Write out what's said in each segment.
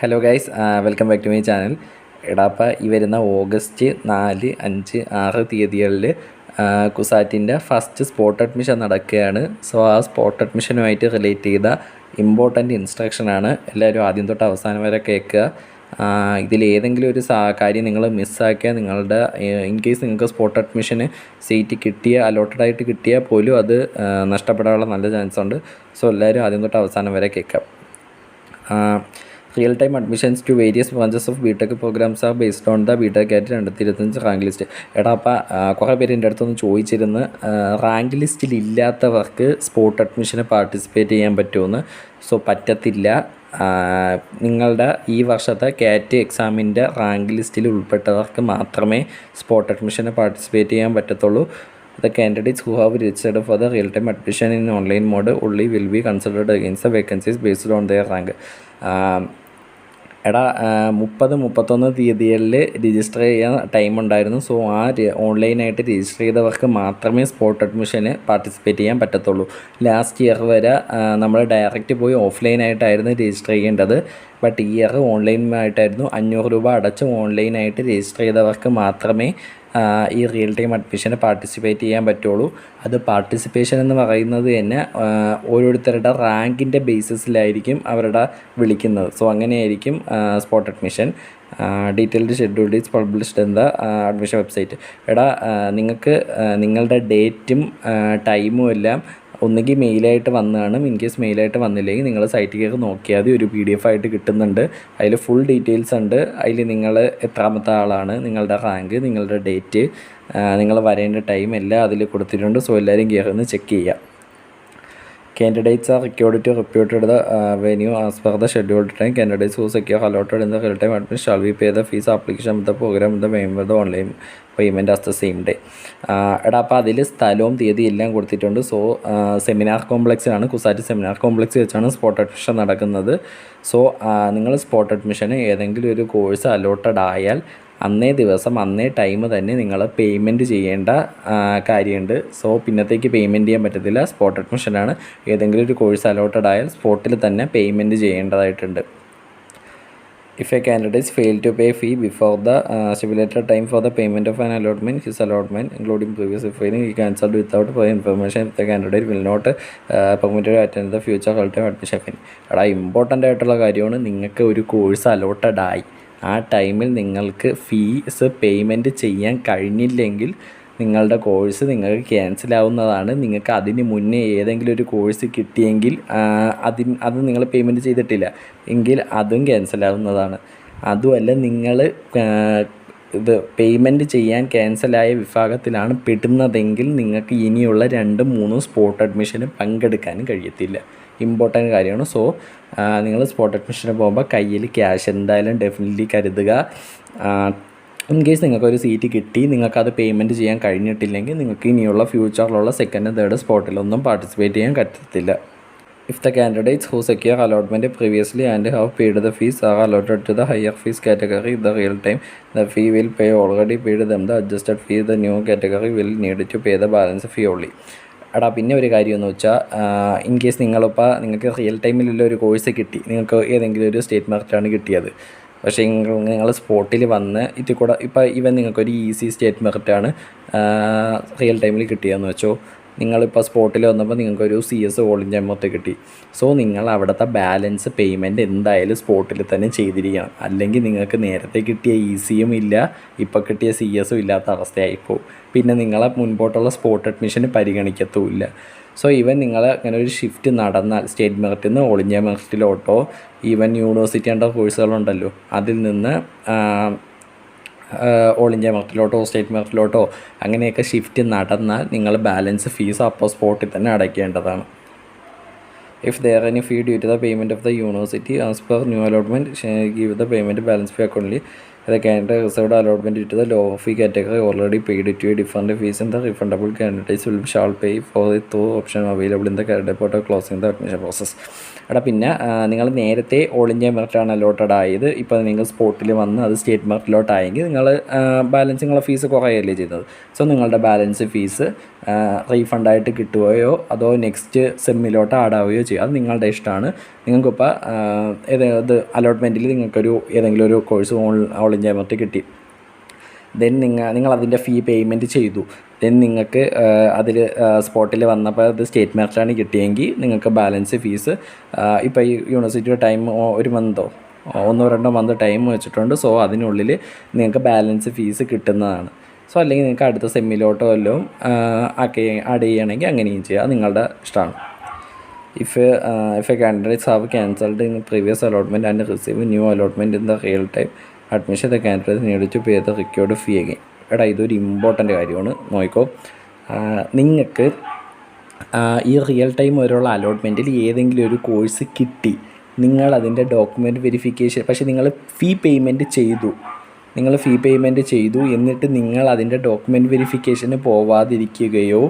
Hello guys, welcome back to my channel. എടാപ്പ ഈ വരുന്ന ഓഗസ്റ്റ് 4, 5, 6 തീയതികളിൽ കുസാറ്റിൻ്റെ ഫസ്റ്റ് സ്പോട്ട് അഡ്മിഷൻ നടക്കുകയാണ്. സോ ആ സ്പോട്ട് അഡ്മിഷനുമായിട്ട് റിലേറ്റ് ചെയ്ത ഇമ്പോർട്ടൻ്റ് ഇൻസ്ട്രക്ഷനാണ്. എല്ലാവരും ആദ്യം തൊട്ട് അവസാനം വരെ കേൾക്കുക. ഇതിലേതെങ്കിലും ഒരു കാര്യം നിങ്ങൾ മിസ്സാക്കിയാൽ നിങ്ങളുടെ ഇൻ കേസ് നിങ്ങൾക്ക് സ്പോട്ട് അഡ്മിഷന് സീറ്റ് അലോട്ടഡ് ആയിട്ട് കിട്ടിയാൽ പോലും അത് നഷ്ടപ്പെടാനുള്ള നല്ല ചാൻസ് ഉണ്ട്. സോ എല്ലാവരും ആദ്യം തൊട്ട് അവസാനം വരെ കേൾക്കാം. Real-time admissions to various branches of BTech programs are based on the BTech Cat 2025 rank list. എടാ അപ്പം കുറേ പേര് എൻ്റെ അടുത്തൊന്ന് ചോദിച്ചിരുന്നു, റാങ്ക് ലിസ്റ്റിൽ ഇല്ലാത്തവർക്ക് സ്പോട്ട് അഡ്മിഷന് പാർട്ടിസിപ്പേറ്റ് ചെയ്യാൻ പറ്റുമെന്ന്. സോ പറ്റത്തില്ല. നിങ്ങളുടെ ഈ വർഷത്തെ കാറ്റ് എക്സാമിൻ്റെ റാങ്ക് ലിസ്റ്റിൽ ഉൾപ്പെട്ടവർക്ക് മാത്രമേ സ്പോട്ട് അഡ്മിഷന് പാർട്ടിസിപ്പേറ്റ് ചെയ്യാൻ പറ്റത്തുള്ളൂ. The candidates who have registered for the real-time admission in online mode only will be considered against the vacancies based on their rank. എടാ 30-31 തീയതികളിൽ രജിസ്റ്റർ ചെയ്യാൻ ടൈം ഉണ്ടായിരുന്നു. സോ ആ ഓൺലൈനായിട്ട് രജിസ്റ്റർ ചെയ്തവർക്ക് മാത്രമേ സ്പോട്ട് അഡ്മിഷന് പാർട്ടിസിപ്പേറ്റ് ചെയ്യാൻ പറ്റത്തുള്ളൂ. ലാസ്റ്റ് ഇയർ വരെ നമ്മൾ ഡയറക്റ്റ് പോയി ഓഫ്ലൈനായിട്ടായിരുന്നു രജിസ്റ്റർ ചെയ്യേണ്ടത്. ബട്ട് ഈ ഇയർ ഓൺലൈനായിട്ടായിരുന്നു. 500 രൂപ അടച്ച് ഓൺലൈനായിട്ട് രജിസ്റ്റർ ചെയ്തവർക്ക് മാത്രമേ ഈ റിയൽ ടൈം അഡ്മിഷന് പാർട്ടിസിപ്പേറ്റ് ചെയ്യാൻ പറ്റുള്ളൂ. അത് പാർട്ടിസിപ്പേഷൻ എന്ന് പറയുന്നത് തന്നെ ഓരോരുത്തരുടെ റാങ്കിൻ്റെ ബേസിസിലായിരിക്കും അവരുടെ വിളിക്കുന്നത്. സോ അങ്ങനെയായിരിക്കും spot admission. Detailed scheduled is published in the admission website. എടാ നിങ്ങൾക്ക് നിങ്ങളുടെ ഡേറ്റും ടൈമും എല്ലാം ഒന്നുകിൽ മെയിലായിട്ട് വന്നതാണ്. ഇൻ കേസ് മെയിലായിട്ട് വന്നില്ലെങ്കിൽ നിങ്ങൾ സൈറ്റിൽ കയറി നോക്കിയാൽ മതി. ഒരു PDF ആയിട്ട് കിട്ടുന്നുണ്ട്. അതിൽ ഫുൾ ഡീറ്റെയിൽസ് ഉണ്ട്. അതിൽ നിങ്ങൾ എത്രാമത്തെ ആളാണ്, നിങ്ങളുടെ റാങ്ക്, നിങ്ങളുടെ ഡേറ്റ്, നിങ്ങൾ വരേണ്ട ടൈം എല്ലാം അതിൽ കൊടുത്തിട്ടുണ്ട്. സോ എല്ലാവരും കയറി ഒന്ന് ചെക്ക് ചെയ്യുക. Candidates are required to report the venue as per the scheduled time. Candidates who secure allotted in the real-time admission shall be pay the fees application of the program in the payment the online payment as the same day. എടാ അപ്പോൾ അതിൽ സ്ഥലവും തീയതി എല്ലാം കൊടുത്തിട്ടുണ്ട്. So seminar കോംപ്ലക്സിലാണ്, CUSAT seminar complex വെച്ചാണ് spot admission നടക്കുന്നത്. സോ നിങ്ങൾ സ്പോട്ട് അഡ്മിഷന് ഏതെങ്കിലും ഒരു കോഴ്സ് അലോട്ടഡ് ആയാൽ അന്നേ ദിവസം അന്നേ ടൈം തന്നെ നിങ്ങൾ പേയ്മെൻറ്റ് ചെയ്യേണ്ട കാര്യമുണ്ട്. സോ പിന്നത്തേക്ക് പേയ്മെൻറ്റ് ചെയ്യാൻ പറ്റത്തില്ല. സ്പോട്ട് അഡ്മിഷനാണ്. ഏതെങ്കിലും ഒരു കോഴ്സ് അലോട്ടഡ് ആയാൽ സ്പോട്ടിൽ തന്നെ പേയ്മെൻറ്റ് ചെയ്യേണ്ടതായിട്ടുണ്ട്. If a candidate fail to pay fee before the stipulated time for the payment of an allotment, his allotment, including previous filing, he cancelled without further information. If the candidate will not permitted to attend the future real-time admission fee. എടാ important ആയിട്ടുള്ള കാര്യമാണ്. നിങ്ങൾക്ക് ഒരു course allotted ആയി ആ ടൈമിൽ നിങ്ങൾക്ക് fees payment ചെയ്യാൻ കഴിഞ്ഞില്ലെങ്കിൽ നിങ്ങളുടെ കോഴ്സ് നിങ്ങൾക്ക് ക്യാൻസലാവുന്നതാണ്. നിങ്ങൾക്ക് അതിന് മുന്നേ ഏതെങ്കിലും ഒരു കോഴ്സ് കിട്ടിയെങ്കിൽ അത് നിങ്ങൾ പേയ്മെൻറ്റ് ചെയ്തിട്ടില്ല എങ്കിൽ അതും ക്യാൻസലാവുന്നതാണ്. അതുമല്ല, നിങ്ങൾ ഇത് പേയ്മെൻറ്റ് ചെയ്യാൻ ക്യാൻസലായ വിഭാഗത്തിലാണ് പെടുന്നതെങ്കിൽ നിങ്ങൾക്ക് ഇനിയുള്ള 2-3 സ്പോട്ട് അഡ്മിഷന് പങ്കെടുക്കാനും കഴിയത്തില്ല. ഇമ്പോർട്ടൻ്റ് കാര്യമാണ്. സോ നിങ്ങൾ സ്പോട്ട് അഡ്മിഷന് പോകുമ്പോൾ കയ്യിൽ ക്യാഷ് എന്തായാലും ഡെഫിനറ്റ്ലി കരുതുക. ഇൻ കേസ് നിങ്ങൾക്കൊരു സീറ്റ് കിട്ടി, നിങ്ങൾക്കത് പേയ്മെൻറ്റ് ചെയ്യാൻ കഴിഞ്ഞിട്ടില്ലെങ്കിൽ നിങ്ങൾക്ക് ഇനിയുള്ള ഫ്യൂച്ചറിലുള്ള 2nd, 3rd സ്പോട്ടിലൊന്നും പാർട്ടിസിപ്പേറ്റ് ചെയ്യാൻ പറ്റത്തില്ല. If the candidates who secure allotment previously and have paid the fees are allotted to the higher fees category, the real time, the fee will pay already paid them the adjusted fee. The new category will need to pay the balance fee only. എടാ പിന്നെ ഒരു കാര്യം എന്ന് വെച്ചാൽ, in case നിങ്ങൾക്ക് real ടൈമിലുള്ള ഒരു course കിട്ടി, നിങ്ങൾക്ക് ഏതെങ്കിലും ഒരു സ്റ്റേറ്റ് മെറിറ്റാണ് കിട്ടിയത്. പക്ഷേ നിങ്ങൾ സ്പോട്ടിൽ വന്ന് ഇതിൽ കൂടെ ഇവൻ നിങ്ങൾക്കൊരു ഈസി സ്റ്റേറ്റ് മെറിറ്റാണ് റിയൽ ടൈമിൽ കിട്ടിയതെന്ന് വെച്ചോ. നിങ്ങളിപ്പോൾ സ്പോട്ടിൽ വന്നപ്പോൾ നിങ്ങൾക്കൊരു CS ഓൾ ഇന്ത്യ മെറിറ്റ് കിട്ടി. സോ നിങ്ങൾ അവിടുത്തെ ബാലൻസ് പേയ്മെൻറ്റ് എന്തായാലും സ്പോട്ടിൽ തന്നെ ചെയ്തിരിക്കണം. അല്ലെങ്കിൽ നിങ്ങൾക്ക് നേരത്തെ കിട്ടിയ ECയും ഇല്ല, ഇപ്പോൾ കിട്ടിയ CS ഇല്ലാത്ത അവസ്ഥയായിപ്പോവും. പിന്നെ നിങ്ങളെ മുൻപോട്ടുള്ള സ്പോട്ട് അഡ്മിഷന് പരിഗണിക്കത്തുമില്ല. സോ നിങ്ങൾ അങ്ങനെ ഒരു ഷിഫ്റ്റ് നടന്നാൽ സ്റ്റേറ്റ് മെറിറ്റിൽ നിന്ന് ഓൾ ഇന്ത്യ മെറിറ്റിലോട്ടോ ഈവൻ യൂണിവേഴ്സിറ്റി അണ്ടർ കോഴ്സുകളുണ്ടല്ലോ അതിൽ നിന്ന് ഓൾ ഇന്ത്യ മെറിറ്റിലോട്ടോ സ്റ്റേറ്റ് മെറിറ്റിലോട്ടോ അങ്ങനെയൊക്കെ ഷിഫ്റ്റ് നടന്നാൽ നിങ്ങൾ ബാലൻസ് ഫീസ് അപ്പോൾ സ്പോട്ടിൽ തന്നെ അടയ്ക്കേണ്ടതാണ്. If there any fee due to the payment of the university as per new allotment, give the payment balance fee accordingly. The candidate reserved allotment due to the low fee category already paid it to a different fees and the refundable candidates shall pay for it through option available in the candidate portal closing the admission process. എടാ പിന്നെ നിങ്ങൾ നേരത്തെ all India മെറിറ്റാണ് allotted ആയത്, ഇപ്പോൾ നിങ്ങൾ സ്പോട്ടിൽ വന്ന് അത് സ്റ്റേറ്റ് മെറിറ്റിലോട്ടായെങ്കിൽ നിങ്ങൾ ബാലൻസ് നിങ്ങളെ ഫീസ് കുറയല്ലേ ചെയ്തത്. സോ നിങ്ങളുടെ ബാലൻസ് ഫീസ് റീഫണ്ടായിട്ട് കിട്ടുകയോ അതോ നെക്സ്റ്റ് സെമ്മിലോട്ട് ആഡാവുകയോ ചെയ്യും. അത് നിങ്ങളുടെ ഇഷ്ടമാണ്. നിങ്ങൾക്കിപ്പോൾ ഇത് അലോട്ട്മെൻറ്റിൽ നിങ്ങൾക്കൊരു ഏതെങ്കിലും ഒരു കോഴ്സ് ഓൾ ഇന്ത്യ മെറിറ്റ് കിട്ടി, ദെൻ നിങ്ങളതിൻ്റെ ഫീ പേയ്മെൻറ്റ് ചെയ്തു, ദെൻ നിങ്ങൾക്ക് അതിൽ സ്പോട്ടിൽ വന്നപ്പോൾ അത് സ്റ്റേറ്റ് മെറിറ്റാണ് കിട്ടിയെങ്കിൽ നിങ്ങൾക്ക് ബാലൻസ് ഫീസ് ഇപ്പോൾ ഈ യൂണിവേഴ്സിറ്റിയുടെ ടൈം 1 മന്തോ 1-2 മന്ത് ടൈം വെച്ചിട്ടുണ്ട്. സോ അതിനുള്ളിൽ നിങ്ങൾക്ക് ബാലൻസ് ഫീസ് കിട്ടുന്നതാണ്. സോ അല്ലെങ്കിൽ നിങ്ങൾക്ക് അടുത്ത സെമ്മിലോട്ടോ വല്ലതും ആഡ് ചെയ്യണമെങ്കിൽ അങ്ങനെയും ചെയ്യാം, നിങ്ങളുടെ ഇഷ്ടമാണ്. If a candidates have cancelled in previous allotment and receive new allotment in the real time admission, the candidates need to pay the required fee again. എടാ ഇതൊരു ഇമ്പോർട്ടൻ്റ് കാര്യമാണ്, നോക്കിക്കോ. നിങ്ങൾക്ക് ഈ റിയൽ ടൈം വരെയുള്ള അലോട്ട്മെൻറ്റിൽ ഏതെങ്കിലും ഒരു കോഴ്സ് കിട്ടി, നിങ്ങളതിൻ്റെ ഡോക്യുമെൻറ്റ് വെരിഫിക്കേഷൻ, പക്ഷേ നിങ്ങൾ ഫീ പേയ്മെൻറ്റ് ചെയ്തു എന്നിട്ട് നിങ്ങൾ അതിൻ്റെ ഡോക്യുമെൻറ്റ് വെരിഫിക്കേഷന് പോവാതിരിക്കുകയോ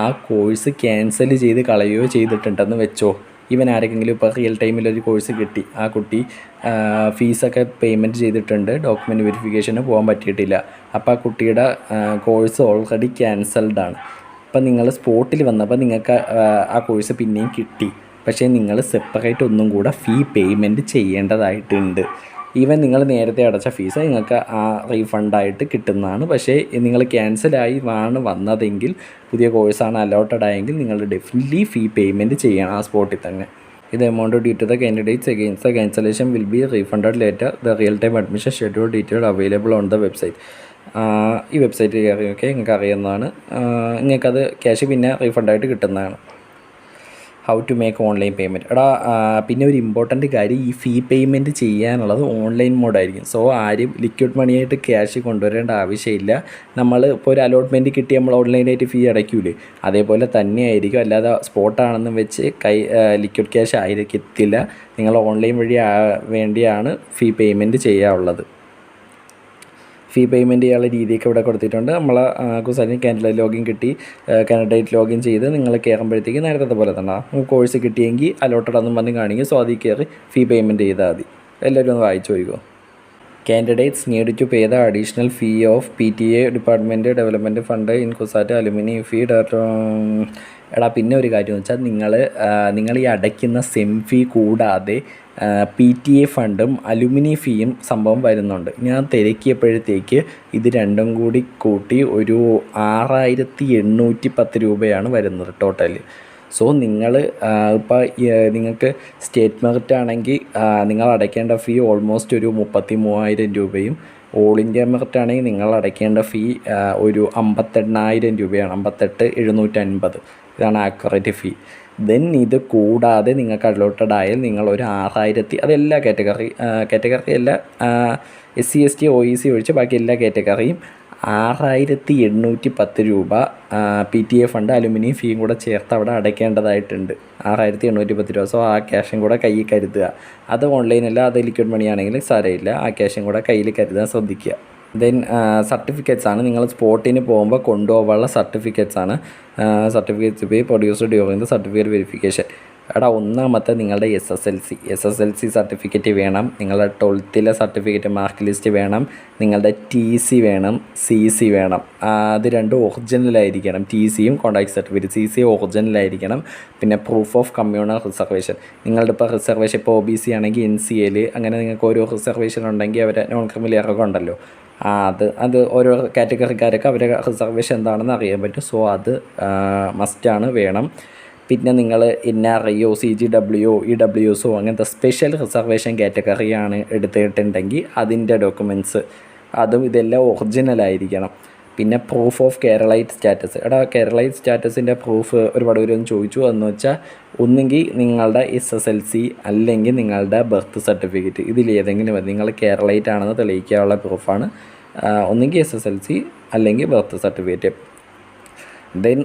ആ കോഴ്സ് ക്യാൻസൽ ചെയ്ത് കളയുകയോ ചെയ്തിട്ടുണ്ടെന്ന് വെച്ചോ. ഇവൻ ആരെങ്കിലും ഇപ്പോൾ റിയൽ ടൈമിലൊരു കോഴ്സ് കിട്ടി, ആ കുട്ടി ഫീസൊക്കെ പേയ്മെൻറ്റ് ചെയ്തിട്ടുണ്ട്, ഡോക്യുമെൻറ്റ് വെരിഫിക്കേഷന് പോകാൻ പറ്റിയിട്ടില്ല, അപ്പോൾ ആ കുട്ടിയുടെ കോഴ്സ് ഓൾറെഡി ക്യാൻസൽഡാണ്. അപ്പം നിങ്ങൾ സ്പോട്ടിൽ വന്നപ്പോൾ നിങ്ങൾക്ക് ആ കോഴ്സ് പിന്നെയും കിട്ടി, പക്ഷേ നിങ്ങൾ സെപ്പറേറ്റ് ഒന്നും കൂടെ ഫീ പേയ്മെൻറ്റ് ചെയ്യേണ്ടതായിട്ടുണ്ട്. ഈവൻ നിങ്ങൾ നേരത്തെ അടച്ച ഫീസ് നിങ്ങൾക്ക് ആ റീഫണ്ടായിട്ട് കിട്ടുന്നതാണ്. പക്ഷേ നിങ്ങൾ ക്യാൻസലായി വന്നതെങ്കിൽ, പുതിയ കോഴ്സാണ് അലോട്ടഡ് ആയെങ്കിൽ നിങ്ങൾ ഡെഫിനറ്റ്ലി ഫീ പേയ്മെൻറ്റ് ചെയ്യണം ആ സ്പോട്ടിൽ തന്നെ. ഇത് amount due to the candidates against the cancellation will be refunded later. The real time admission schedule detail available on the website. ഈ വെബ്സൈറ്റിൽ കയറിയൊക്കെ നിങ്ങൾക്ക് അറിയുന്നതാണ്. നിങ്ങൾക്കത് ക്യാഷ് പിന്നെ റീഫണ്ടായിട്ട് കിട്ടുന്നതാണ്. How to make online payment. പിന്നെ ഒരു ഇമ്പോർട്ടൻറ്റ് കാര്യം, ഈ ഫീ പേയ്മെൻറ്റ് ചെയ്യാനുള്ളത് ഓൺലൈൻ മോഡായിരിക്കും. സോ ആരും ലിക്വിഡ് മണിയായിട്ട് ക്യാഷ് കൊണ്ടുവരേണ്ട ആവശ്യമില്ല. നമ്മൾ ഇപ്പോൾ ഒരു അലോട്ട്മെൻറ്റ് കിട്ടി നമ്മൾ ഓൺലൈനായിട്ട് ഫീ അടയ്ക്കൂലേ, അതേപോലെ തന്നെയായിരിക്കും. അല്ലാതെ സ്പോട്ടാണെന്ന് വെച്ച് ലിക്വിഡ് ക്യാഷ് ആയിരിക്കത്തില്ല. നിങ്ങൾ ഓൺലൈൻ വഴി വേണ്ടിയാണ് ഫീ പേയ്മെൻറ്റ് ചെയ്യാനുള്ളത്. ഫീ പേയ്മെൻറ്റ് ചെയ്യാനുള്ള രീതിയൊക്കെ ഇവിടെ കൊടുത്തിട്ടുണ്ട്. നമ്മൾ കുസാലിന് കാൻഡിഡേറ്റ് ലോഗിൻ കിട്ടി, കാൻഡിഡേറ്റ് ലോഗിൻ ചെയ്ത് നിങ്ങൾ കയറുമ്പോഴത്തേക്ക് നേരത്തെ പോലെ തന്നെ കോഴ്സ് കിട്ടിയെങ്കിൽ അലോട്ടഡ് എന്നും പറഞ്ഞ് കാണിക്കും. സോ അതിൽ കയറി ഫീ പേയ്മെൻറ്റ് ചെയ്താൽ മതി. എല്ലാവരും ഒന്ന് വായിച്ചു നോക്കുമോ. Candidates need to pay the additional fee of PTA Department Development Fund in COSAT Alumni fee. പിന്നെ ഒരു കാര്യം എന്ന് വെച്ചാൽ നിങ്ങൾ ഈ അടയ്ക്കുന്ന സെം ഫീ കൂടാതെ PTA ഫണ്ടും അലുമിനി ഫീയും സംഭവം വരുന്നുണ്ട്. ഞാൻ തിരക്കിയപ്പോഴത്തേക്ക് ഇത് രണ്ടും കൂടി കൂട്ടി ഒരു 6,810 രൂപയാണ് വരുന്നത് ടോട്ടല്. സോ നിങ്ങൾ ഇപ്പോൾ നിങ്ങൾക്ക് സ്റ്റേറ്റ് മെറിറ്റ് ആണെങ്കിൽ നിങ്ങൾ അടയ്ക്കേണ്ട ഫീ ഓൾമോസ്റ്റ് ഒരു 33,000 രൂപയും, ഓൾ ഇന്ത്യ മെറിറ്റ് ആണെങ്കിൽ നിങ്ങൾ അടയ്ക്കേണ്ട ഫീ ഒരു 58,000 രൂപയാണ്. 58,750 ഇതാണ് ആക്യുറേറ്റ് ഫീ. ദെൻ ഇത് കൂടാതെ നിങ്ങൾക്ക് അലോട്ടഡ് ആയാൽ നിങ്ങളൊരു 6,000, അതെല്ലാ കാറ്റഗറി അല്ല, SC ST OEC ഒഴിച്ച് ബാക്കി എല്ലാ കാറ്റഗറിയും 6,810 രൂപ PTA ഫണ്ട് അലുമിനിയം ഫീയും കൂടെ ചേർത്ത് അവിടെ അടയ്ക്കേണ്ടതായിട്ടുണ്ട്. 6,810 രൂപ. സോ ആ ക്യാഷും കൂടെ കയ്യിൽ കരുതുക. അത് ഓൺലൈനല്ല, അത് ലിക്വിഡ് മണി ആണെങ്കിൽ സാരമില്ല, ആ ക്യാഷും കൂടെ കയ്യിൽ കരുതാൻ ശ്രദ്ധിക്കുക. ദെൻ സർട്ടിഫിക്കറ്റ്സ് ആണ്. നിങ്ങൾ സ്പോട്ടിന് പോകുമ്പോൾ കൊണ്ടുപോകാനുള്ള സർട്ടിഫിക്കറ്റ്സ് ആണ്. Certificates B produced during the certificate verification. ഒന്നാമത്തെ നിങ്ങളുടെ SSLC സർട്ടിഫിക്കറ്റ് വേണം, നിങ്ങളുടെ 12th സർട്ടിഫിക്കറ്റ് മാർക്ക് ലിസ്റ്റ് വേണം, നിങ്ങളുടെ TC വേണം, CC വേണം. അത് രണ്ടും ഒറിജിനലായിരിക്കണം. TCയും കോൺടാക്ട് സർട്ടിഫിക്കറ്റ്, CC ഒറിജിനലായിരിക്കണം. പിന്നെ പ്രൂഫ് ഓഫ് കമ്മ്യൂണൽ റിസർവേഷൻ. നിങ്ങളുടെ ഇപ്പോൾ റിസർവേഷൻ ഇപ്പോൾ OBC ആണെങ്കിൽ NCL, അങ്ങനെ നിങ്ങൾക്ക് ഓരോ റിസർവേഷൻ ഉണ്ടെങ്കിൽ അവരെ നോൺ ക്രിമിനൽ ഇറക്കം ഉണ്ടല്ലോ, അത് ഓരോ കാറ്റഗറിക്കാരൊക്കെ അവരുടെ റിസർവേഷൻ എന്താണെന്ന് അറിയാൻ പറ്റും. സോ അത് മസ്റ്റാണ്, വേണം. പിന്നെ നിങ്ങൾ NRIO, CGWO, EWSO അങ്ങനത്തെ സ്പെഷ്യൽ റിസർവേഷൻ കാറ്റഗറിയാണ് എടുത്തിട്ടുണ്ടെങ്കിൽ അതിൻ്റെ ഡോക്യുമെൻറ്റ്സ് അതും ഇതെല്ലാം ഒറിജിനലായിരിക്കണം. പിന്നെ proof of Keralite status. Keralite സ്റ്റാറ്റസിൻ്റെ പ്രൂഫ് ഒരുപാട് പേരൊന്നും ചോദിച്ചു. എന്ന് വെച്ചാൽ ഒന്നുകിൽ നിങ്ങളുടെ SSLC അല്ലെങ്കിൽ നിങ്ങളുടെ ബർത്ത് സർട്ടിഫിക്കറ്റ്, ഇതിലേതെങ്കിലും മതി. നിങ്ങൾ കേരളൈറ്റ് ആണെന്ന് തെളിയിക്കാനുള്ള പ്രൂഫാണ്. ഒന്നുകിൽ SSLC അല്ലെങ്കിൽ birth certificate. Then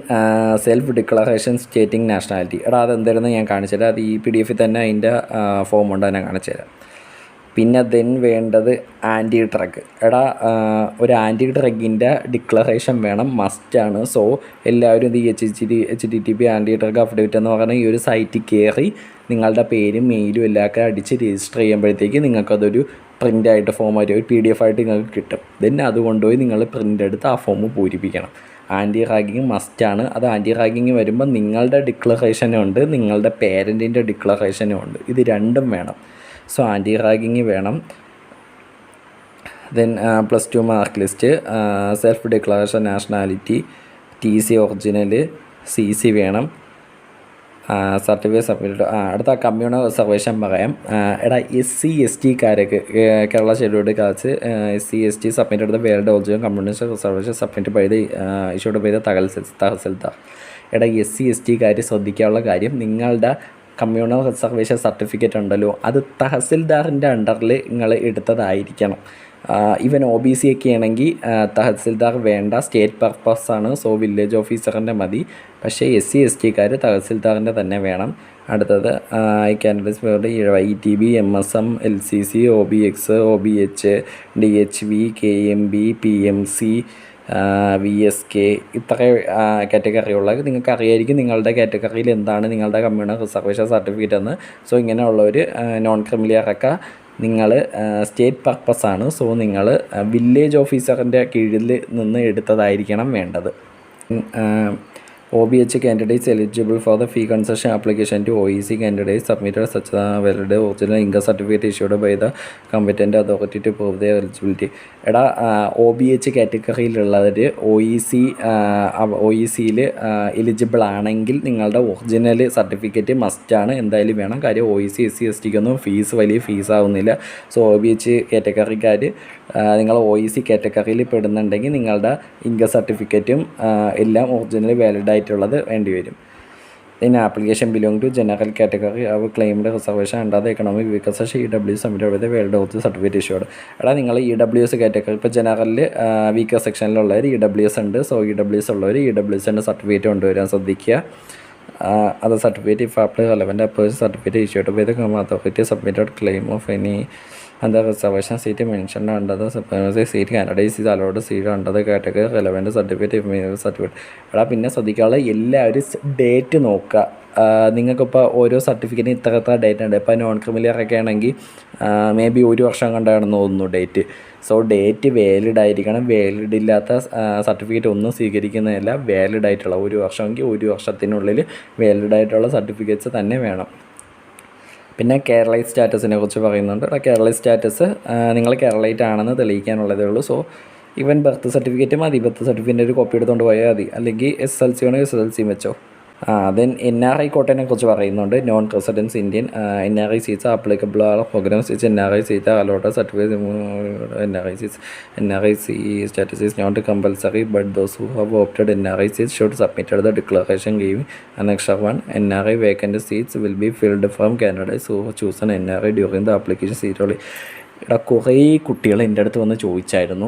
self declaration stating nationality. അതെന്തായിരുന്നു ഞാൻ കാണിച്ചുതരാം. അത് ഈ PDF തന്നെ അതിൻ്റെ ഫോമുണ്ട്, ഞാൻ കാണിച്ചുതരാം. പിന്നെ ദെൻ വേണ്ടത് ആൻറ്റി ഡ്രഗ്. ഒരു ആൻറ്റി ഡ്രഗിൻ്റെ ഡിക്ലറേഷൻ വേണം, മസ്റ്റാണ്. സോ എല്ലാവരും ഇത് HTTP ആൻറ്റി ഡ്രഗ് അഫിഡവിറ്റ് എന്ന് പറയുന്ന ഈ ഒരു സൈറ്റിൽ കയറി നിങ്ങളുടെ പേരും മെയിലും എല്ലാമൊക്കെ അടിച്ച് രജിസ്റ്റർ ചെയ്യുമ്പോഴത്തേക്ക് നിങ്ങൾക്കതൊരു പ്രിൻ്റായിട്ട് ഫോം ആയിട്ട് ഒരു PDF ആയിട്ട് നിങ്ങൾക്ക് കിട്ടും. ദെൻ അത് കൊണ്ടുപോയി നിങ്ങൾ പ്രിൻ്റ് എടുത്ത് ആ ഫോം പൂരിപ്പിക്കണം. ആൻറ്റി റാഗിങ് മസ്റ്റാണ്. അത് ആൻറ്റി റാഗിങ് വരുമ്പോൾ നിങ്ങളുടെ ഡിക്ലറേഷനും ഉണ്ട്, നിങ്ങളുടെ പേരൻറ്റിൻ്റെ ഡിക്ലറേഷനും ഉണ്ട്. ഇത് രണ്ടും വേണം. സോ ആൻറ്റി റാഗിങ് വേണം. Then +2 mark list, self declaration, nationality, TC original, CC വേണം, സർട്ടിഫിക്കറ്റ് സബ്മിറ്റ്. അടുത്ത കമ്മ്യൂണൽ റിസർവേഷൻ പറയാം. SC ST Kerala scheduled caste SC ST submit എടുത്ത വേൾഡ് ഒറിജിനൽ കമ്മ്യൂണൽ റിസർവേഷൻ സബ്മിറ്റ് ചെയ്ത് ഇഷ്യൂഡ് ചെയ്ത തഹസിൽദാർ. SC ST ശ്രദ്ധിക്കാനുള്ള കാര്യം, നിങ്ങളുടെ കമ്മ്യൂണൽ റിസർവേഷൻ സർട്ടിഫിക്കറ്റ് ഉണ്ടല്ലോ, അത് തഹസിൽദാറിൻ്റെ അണ്ടറിൽ നിങ്ങൾ എടുത്തതായിരിക്കണം. ഈവൻ OBC ഒക്കെ ആണെങ്കിൽ തഹസിൽദാർ വേണ്ട, സ്റ്റേറ്റ് പർപ്പസാണ്. സോ വില്ലേജ് ഓഫീസറിൻ്റെ മതി. പക്ഷേ SC ST തഹസിൽദാറിൻ്റെ തന്നെ വേണം. അടുത്തത് ഈ candidates word ETB, MSM, LCC, OBX, OBH, DHV, KMB, PMC, VSK ഇത്ര കാറ്റഗറിയുള്ള നിങ്ങൾക്ക് അറിയായിരിക്കും നിങ്ങളുടെ കാറ്റഗറിയിൽ എന്താണ് നിങ്ങളുടെ കമ്മ്യൂണൽ റിസർവേഷൻ സർട്ടിഫിക്കറ്റ് എന്ന്. സോ ഇങ്ങനെയുള്ളവർ നോൺ ക്രിമിലിയറൊക്കെ നിങ്ങൾ സ്റ്റേറ്റ് പർപ്പസാണ്. സോ നിങ്ങൾ വില്ലേജ് ഓഫീസറിൻ്റെ കീഴിൽ നിന്ന് എടുത്തതായിരിക്കണം വേണ്ടത്. OBH candidates eligible for the fee concession application to OEC candidates submitted such a valid original income certificate issued by the competent authority to prove their eligibility. OBH കാറ്റഗറിയിലുള്ളവർ OECയിൽ eligible ആണെങ്കിൽ നിങ്ങളുടെ original certificate മസ്റ്റാണ്, എന്തായാലും വേണം. കാര്യം OEC SC ST ക്കൊന്നും വലിയ fees ആവുന്നില്ല. സോ OBH കാറ്റഗറിക്കാർ നിങ്ങൾ OEC കാറ്റഗറിയിൽ പെടുന്നുണ്ടെങ്കിൽ നിങ്ങളുടെ ഇൻകം സർട്ടിഫിക്കറ്റും എല്ലാം ഒറിജിനൽ വാലിഡ് ആയിട്ടുള്ളത് വേണ്ടി വരും. പിന്നെ application belong to general category അവർ claimed reservation under economic weaker section EW submit ചെയ്ത വേൾഡ് ഓത്ത് സർട്ടിഫിക്കറ്റ് ഇഷ്യൂഡ്. നിങ്ങൾ EWS കാറ്റഗറി ഇപ്പോൾ ജനറലിൽ വീക്കർ സെക്ഷനിലുള്ളവർ EWS ഉണ്ട്. സോ EWS ഉള്ളവർ EWSൻ്റെ സർട്ടിഫിക്കറ്റ് കൊണ്ടുവരാൻ ശ്രദ്ധിക്കുക. അത് certificate if apply relevant appears certificate issued by the authority submitted claim of any and the reservation seat mentioned under the supremacy seat candidates is allowed to seat under the category relevant certificate if certificate. പിന്നെ ശ്രദ്ധിക്കാനുള്ള എല്ലാവരും date നോക്കുക. നിങ്ങൾക്കിപ്പോൾ ഓരോ സർട്ടിഫിക്കറ്റിന് ഇത്ര date ഉണ്ട്. ഇപ്പോൾ non ക്രിമിലിയറൊക്കെ ആണെങ്കിൽ maybe 1 വർഷം കണ്ടാണെന്ന് തോന്നുന്നു ഡേറ്റ്. സോ ഡേറ്റ് വാലിഡ് ആയിരിക്കണം. വാലിഡ് ഇല്ലാത്ത സർട്ടിഫിക്കറ്റ് ഒന്നും സ്വീകരിക്കുന്നതല്ല. വാലിഡ് ആയിട്ടുള്ള 1 വർഷമെങ്കിൽ 1 വർഷത്തിനുള്ളിൽ വാലിഡ് ആയിട്ടുള്ള സർട്ടിഫിക്കറ്റ്സ് തന്നെ വേണം. പിന്നെ കേരളൈറ്റ് സ്റ്റാറ്റസിനെ കുറിച്ച് പറയുന്നുണ്ട്. കേരളൈറ്റ് സ്റ്റാറ്റസ് നിങ്ങൾ കേരളൈറ്റ് ആണെന്ന് തെളിയിക്കാനുള്ളതേ ഉള്ളൂ. സോ ഈവൻ ബർത്ത് സർട്ടിഫിക്കറ്റ് മതി. ബർത്ത് സർട്ടിഫിക്കറ്റിൻ്റെ ഒരു കോപ്പി എടുത്തുകൊണ്ട് പോയാൽ മതി. അല്ലെങ്കിൽ SLC വേണമെങ്കിൽ SLC വെച്ചോ. ദെൻ NRI കോട്ടനെ കുറിച്ച് പറയുന്നുണ്ട്. Non residence Indian NRI seats applicable are programs which NRI seat allotted certificate NRI status is not compulsory but those who have opted NRI seats should submitted the declaration giving Annexure 1. NRI vacant seats will be filled from candidates who chosen NRI during the application seat only. കുറേ കുട്ടികൾ എൻ്റെ അടുത്ത് വന്ന് ചോദിച്ചായിരുന്നു,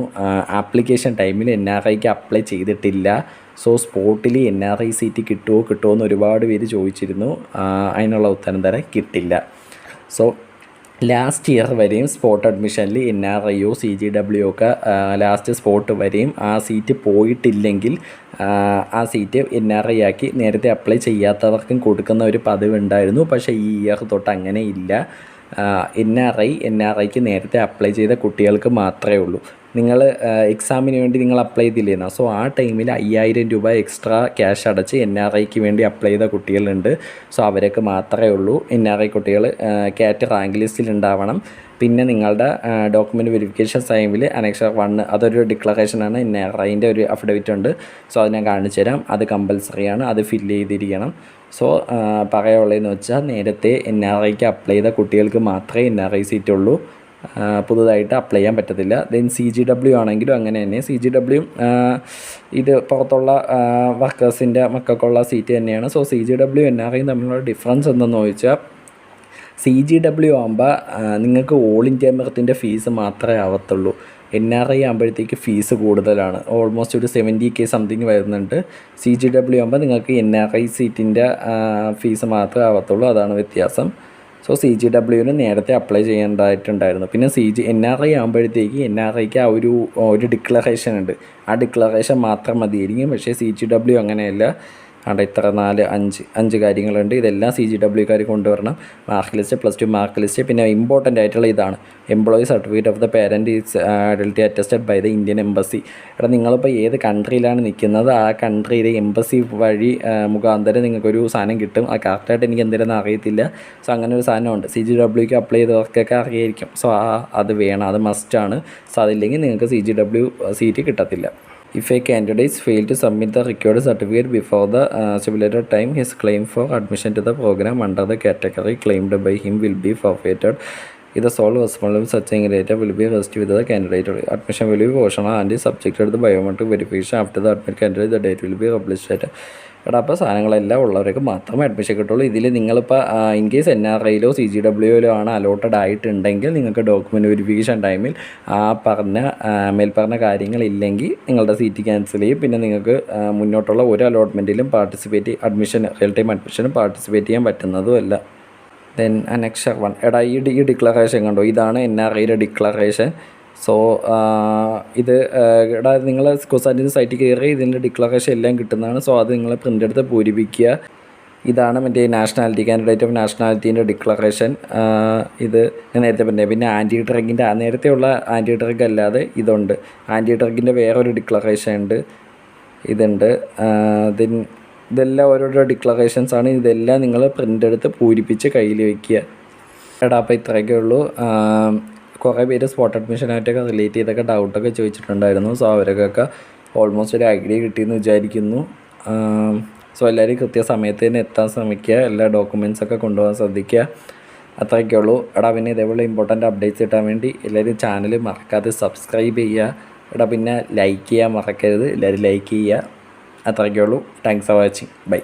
application ടൈമിൽ NRIക്ക് apply ചെയ്തിട്ടില്ല, so സ്പോട്ടിൽ NRI സീറ്റ് കിട്ടുമോ എന്ന് ഒരുപാട് പേര് ചോദിച്ചിരുന്നു. അതിനുള്ള ഉത്തരം തരാൻ കിട്ടില്ല. സോ ലാസ്റ്റ് ഇയർ വരെയും സ്പോട്ട് അഡ്മിഷനിൽ NRIയോ CGW ഒക്കെ ലാസ്റ്റ് സ്പോട്ട് വരെയും ആ സീറ്റ് പോയിട്ടില്ലെങ്കിൽ ആ സീറ്റ് NRI ആക്കി നേരത്തെ അപ്ലൈ ചെയ്യാത്തവർക്കും കൊടുക്കുന്ന ഒരു പതിവുണ്ടായിരുന്നു. പക്ഷേ ഈ ഇയർ തൊട്ട് അങ്ങനെ ഇല്ല. NRIക്ക് നേരത്തെ അപ്ലൈ ചെയ്ത കുട്ടികൾക്ക് മാത്രമേ ഉള്ളൂ. നിങ്ങൾ എക്സാമിന് വേണ്ടി നിങ്ങൾ അപ്ലൈ ചെയ്തില്ലേന്നോ, സോ ആ ടൈമിൽ 5000 രൂപ എക്സ്ട്രാ ക്യാഷ് അടച്ച് NRIക്ക് വേണ്ടി അപ്ലൈ ചെയ്ത കുട്ടികളുണ്ട്. സോ അവരൊക്കെ മാത്രമേ ഉള്ളൂ. NRI കുട്ടികൾ കാറ്റ് റാങ്ക് ലിസ്റ്റിൽ ഉണ്ടാവണം. പിന്നെ നിങ്ങളുടെ ഡോക്യുമെൻ്റ് വെരിഫിക്കേഷൻ ടൈമിൽ Annexure 1 അതൊരു ഡിക്ലറേഷനാണ്. NRIൻ്റെ ഒരു അഫിഡവിറ്റ് ഉണ്ട്. സോ അത് ഞാൻ കാണിച്ചു തരാം. അത് കമ്പൽസറിയാണ്. അത് ഫില്ല് ചെയ്തിരിക്കണം. സോ പറയാനുള്ളതെന്ന് വെച്ചാൽ നേരത്തെ NRIക്ക് അപ്ലൈ ചെയ്ത കുട്ടികൾക്ക് മാത്രമേ NRI സീറ്റ് ഉള്ളൂ. പുതുതായിട്ട് അപ്ലൈ ചെയ്യാൻ പറ്റത്തില്ല. ദെൻ CGW ആണെങ്കിലും അങ്ങനെ തന്നെ. CGW ഇത് പുറത്തുള്ള വർക്കേഴ്സിൻ്റെ മക്കൾക്കുള്ള സീറ്റ് തന്നെയാണ്. സോ CGW NRIയും തമ്മിലുള്ള ഡിഫറൻസ് എന്തെന്ന് ചോദിച്ചാൽ CGW ആകുമ്പോൾ നിങ്ങൾക്ക് ഓൾ ഇന്ത്യ മെറിറ്റിൻ്റെ ഫീസ് മാത്രമേ ആവത്തുള്ളൂ. NRI ആകുമ്പോഴത്തേക്ക് ഫീസ് കൂടുതലാണ്. ഓൾമോസ്റ്റ് ഒരു 70K സംതിങ് വരുന്നുണ്ട്. CGW ആകുമ്പോൾ നിങ്ങൾക്ക് NRI സീറ്റിൻ്റെ ഫീസ് മാത്രമേ ആവത്തുള്ളൂ. അതാണ് വ്യത്യാസം. സോ CGWന് നേരത്തെ അപ്ലൈ ചെയ്യേണ്ടതായിട്ടുണ്ടായിരുന്നു. പിന്നെ NRI ആകുമ്പോഴത്തേക്ക് NRIക്ക് ആ ഒരു ഡിക്ലറേഷൻ ഉണ്ട്. ആ ഡിക്ലറേഷൻ മാത്രം മതിയായിരിക്കും. പക്ഷേ CGW അങ്ങനെയല്ല. അവിടെ ഇത്ര 5 കാര്യങ്ങളുണ്ട്. ഇതെല്ലാം CGWക്കാർ കൊണ്ടുവരണം. മാർക്ക് ലിസ്റ്റ്, +2 മാർക്ക് ലിസ്റ്റ്, പിന്നെ ഇമ്പോർട്ടൻ്റ് ആയിട്ടുള്ള ഇതാണ് employee certificate of the parent is duly attested by the Indian embassy. എടാ നിങ്ങളിപ്പോൾ ഏത് കൺട്രിയിലാണ് നിൽക്കുന്നത് ആ കൺട്രിയിലെ എംബസി വഴി മുഖാന്തരം നിങ്ങൾക്കൊരു സാധനം കിട്ടും. അത് കറക്റ്റായിട്ട് എനിക്ക് എന്തെങ്കിലും അറിയത്തില്ല. സോ അങ്ങനെ ഒരു സാധനമുണ്ട്. CGWക്ക് അപ്ലൈ ചെയ്തവർക്കൊക്കെ അറിയായിരിക്കും. സോ അത് വേണം, അത് മസ്റ്റാണ്. സോ അതില്ലെങ്കിൽ നിങ്ങൾക്ക് CGW സീറ്റ് കിട്ടത്തില്ല. If a candidate fails to submit the required certificate before the stipulated time, his claim for admission to the program under the category claimed by him will be forfeited. The sole responsible such candidate will be registered with the candidate. Admission will be optional and is subjected to the biometric verification. After the admit candidate, the date will be published. എടാ അപ്പോൾ സാധനങ്ങളെല്ലാം ഉള്ളവർക്ക് മാത്രമേ admission കിട്ടുള്ളൂ. ഇതിൽ നിങ്ങളിപ്പോൾ in case NRIയിലോ CGWയിലോ ആണ് allotted ആയിട്ടുണ്ടെങ്കിൽ നിങ്ങൾക്ക് ഡോക്യുമെൻറ്റ് വെരിഫിക്കേഷൻ ടൈമിൽ മേൽപ്പറഞ്ഞ കാര്യങ്ങളില്ലെങ്കിൽ നിങ്ങളുടെ സീറ്റ് ക്യാൻസൽ ചെയ്യും. പിന്നെ നിങ്ങൾക്ക് മുന്നോട്ടുള്ള ഒരു അലോട്ട്മെൻറ്റിലും റിയൽ ടൈം അഡ്മിഷനും പാർട്ടിസിപ്പേറ്റ് ചെയ്യാൻ പറ്റുന്നതുമല്ല. ദെൻ അനക്ഷർ 1 എടാ ഈ ഡിക്ലറേഷൻ കണ്ടോ, ഇതാണ് NRIയുടെ ഡിക്ലറേഷൻ. സോ ഇത് എടാ നിങ്ങൾ സ്കോസാറ്റിൻ്റെ സൈറ്റിൽ കയറി ഇതിൻ്റെ ഡിക്ലറേഷൻ എല്ലാം കിട്ടുന്നതാണ്. സോ അത് നിങ്ങൾ പ്രിൻ്റ് എടുത്ത് പൂരിപ്പിക്കുക. ഇതാണ് മറ്റേ കാൻഡിഡേറ്റ് ഓഫ് നാഷണാലിറ്റീൻ്റെ ഡിക്ലറേഷൻ. ഇത് ഞാൻ നേരത്തെ പറഞ്ഞത്. പിന്നെ ആൻറ്റി ഡ്രഗിൻ്റെ നേരത്തെയുള്ള ആൻറ്റി ഡ്രഗ് അല്ലാതെ ഇതുണ്ട്. ആൻറ്റി ഡ്രഗിൻ്റെ വേറൊരു ഡിക്ലറേഷൻ ഉണ്ട്, ഇതുണ്ട്. ഇതെല്ലാം ഓരോരോ ഡിക്ലറേഷൻസാണ്. ഇതെല്ലാം നിങ്ങൾ പ്രിൻ്റ് എടുത്ത് പൂരിപ്പിച്ച് കയ്യിൽ വയ്ക്കുക. എടാ അപ്പോൾ ഇത്രയൊക്കെ ഉള്ളൂ. കുറേ പേര് സ്പോട്ട് അഡ്മിഷനായിട്ടൊക്കെ റിലേറ്റ് ചെയ്തൊക്കെ ഡൗട്ടൊക്കെ ചോദിച്ചിട്ടുണ്ടായിരുന്നു. സോ അവർക്കൊക്കെ ഓൾമോസ്റ്റ് ഒരു ഐഡിയ കിട്ടിയെന്ന് വിചാരിക്കുന്നു. സോ എല്ലാവരും കൃത്യസമയത്ത് തന്നെ എത്താൻ ശ്രമിക്കുക. എല്ലാ ഡോക്യുമെൻറ്റ്സൊക്കെ കൊണ്ടുപോകാൻ ശ്രദ്ധിക്കുക. അത്രയൊക്കെ ഉള്ളൂ. എടാ പിന്നെ ഇതേപോലെ ഇമ്പോർട്ടൻ്റ് അപ്ഡേറ്റ്സ് കിട്ടാൻ വേണ്ടി എല്ലാവരും ചാനൽ മറക്കാതെ സബ്സ്ക്രൈബ് ചെയ്യുക. എടാ പിന്നെ ലൈക്ക് ചെയ്യാൻ മറക്കരുത്. എല്ലാവരും ലൈക്ക് ചെയ്യുക. അത്രയൊക്കെ ഉള്ളൂ. Thanks for watching. ബൈ.